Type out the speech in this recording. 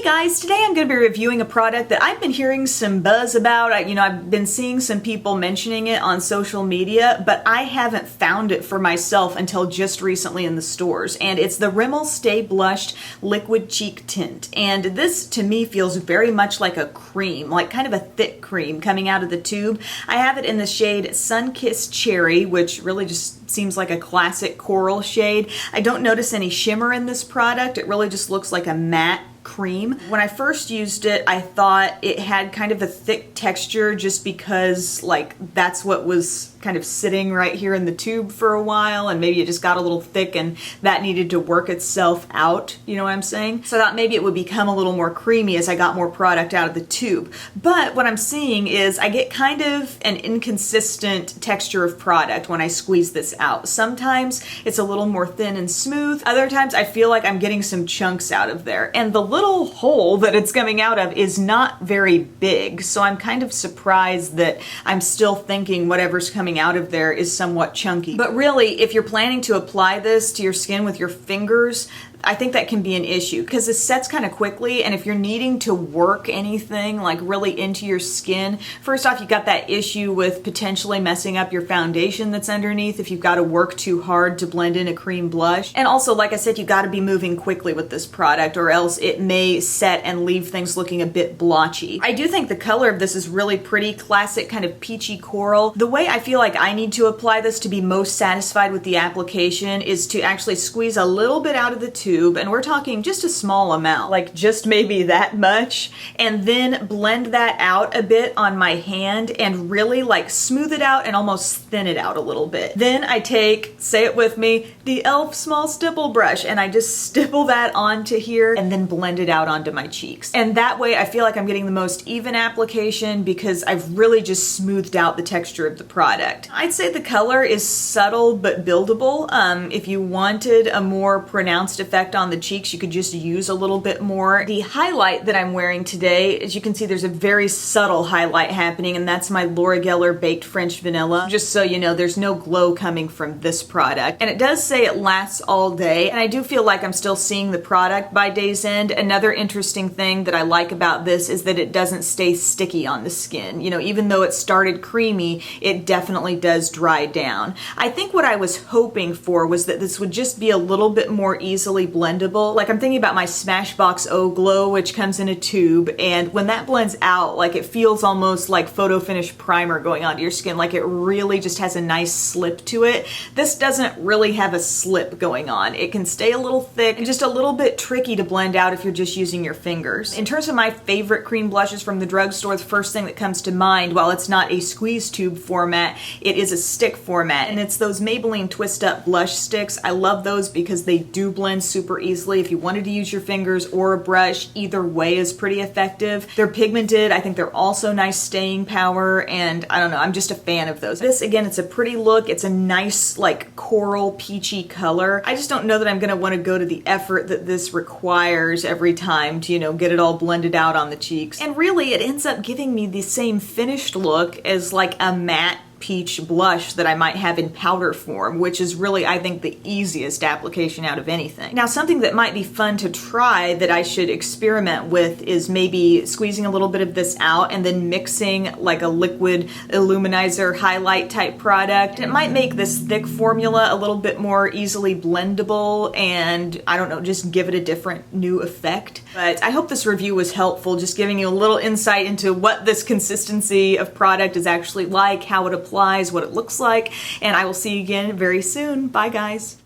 guys, today I'm going to be reviewing a product that I've been hearing some buzz about. I've been seeing some people mentioning it on social media, but I haven't found it for myself until just recently in the stores. And it's the Rimmel Stay Blushed Liquid Cheek Tint. And this to me feels very much like a cream, like kind of a thick cream coming out of the tube. I have it in the shade Sunkissed Cherry, which really just seems like a classic coral shade. I don't notice any shimmer in this product. It really just looks like a matte cream. When I first used it, I thought it had kind of a thick texture just because that's what was kind of sitting right here in the tube for a while, and maybe it just got a little thick and that needed to work itself out, you know what I'm saying? So I thought maybe it would become a little more creamy as I got more product out of the tube. But what I'm seeing is I get kind of an inconsistent texture of product when I squeeze this out. Sometimes it's a little more thin and smooth. Other times I feel like I'm getting some chunks out of there. And the little hole that it's coming out of is not very big. So I'm kind of surprised that I'm still thinking whatever's coming out of there is somewhat chunky. But really, if you're planning to apply this to your skin with your fingers, I think that can be an issue because it sets kind of quickly, and if you're needing to work anything like really into your skin, first off, you've got that issue with potentially messing up your foundation that's underneath if you've got to work too hard to blend in a cream blush. And also, like I said, you've got to be moving quickly with this product or else it may set and leave things looking a bit blotchy. I do think the color of this is really pretty, classic kind of peachy coral. The way I feel like I need to apply this to be most satisfied with the application is to actually squeeze a little bit out of the tube, and we're talking just a small amount, like just maybe that much, and then blend that out a bit on my hand and really smooth it out and almost thin it out a little bit. Then I take, say it with me, the ELF Small Stipple Brush, and I just stipple that onto here and then blend it out onto my cheeks. And that way I feel like I'm getting the most even application because I've really just smoothed out the texture of the product. I'd say the color is subtle but buildable. If you wanted a more pronounced effect on the cheeks, you could just use a little bit more. The highlight that I'm wearing today, as you can see, there's a very subtle highlight happening, and that's my Laura Geller Baked French Vanilla. Just so you know, there's no glow coming from this product. And it does say it lasts all day, and I do feel like I'm still seeing the product by day's end. Another interesting thing that I like about this is that it doesn't stay sticky on the skin. You know, even though it started creamy, it definitely does dry down. I think what I was hoping for was that this would just be a little bit more easily blendable. Like, I'm thinking about my Smashbox O Glow, which comes in a tube, and when that blends out, it feels almost like photo finish primer going onto your skin. Like, it really just has a nice slip to it. This doesn't really have a slip going on. It can stay a little thick and just a little bit tricky to blend out if you're just using your fingers. In terms of my favorite cream blushes from the drugstore, the first thing that comes to mind, while it's not a squeeze tube format, it is a stick format, and it's those Maybelline Twist Up blush sticks. I love those because they do blend super easily. If you wanted to use your fingers or a brush, either way is pretty effective. They're pigmented. I think they're also nice staying power, and I don't know, I'm just a fan of those. This, again, it's a pretty look. It's a nice coral peachy color. I just don't know that I'm gonna want to go to the effort that this requires every time to, get it all blended out on the cheeks. And really, it ends up giving me the same finished look as a matte peach blush that I might have in powder form, which is really, I think, the easiest application out of anything. Now, something that might be fun to try that I should experiment with is maybe squeezing a little bit of this out and then mixing a liquid illuminizer highlight type product. It might make this thick formula a little bit more easily blendable, and I don't know, just give it a different new effect. But I hope this review was helpful, just giving you a little insight into what this consistency of product is actually like, how it applies, what it looks like, and I will see you again very soon. Bye, guys.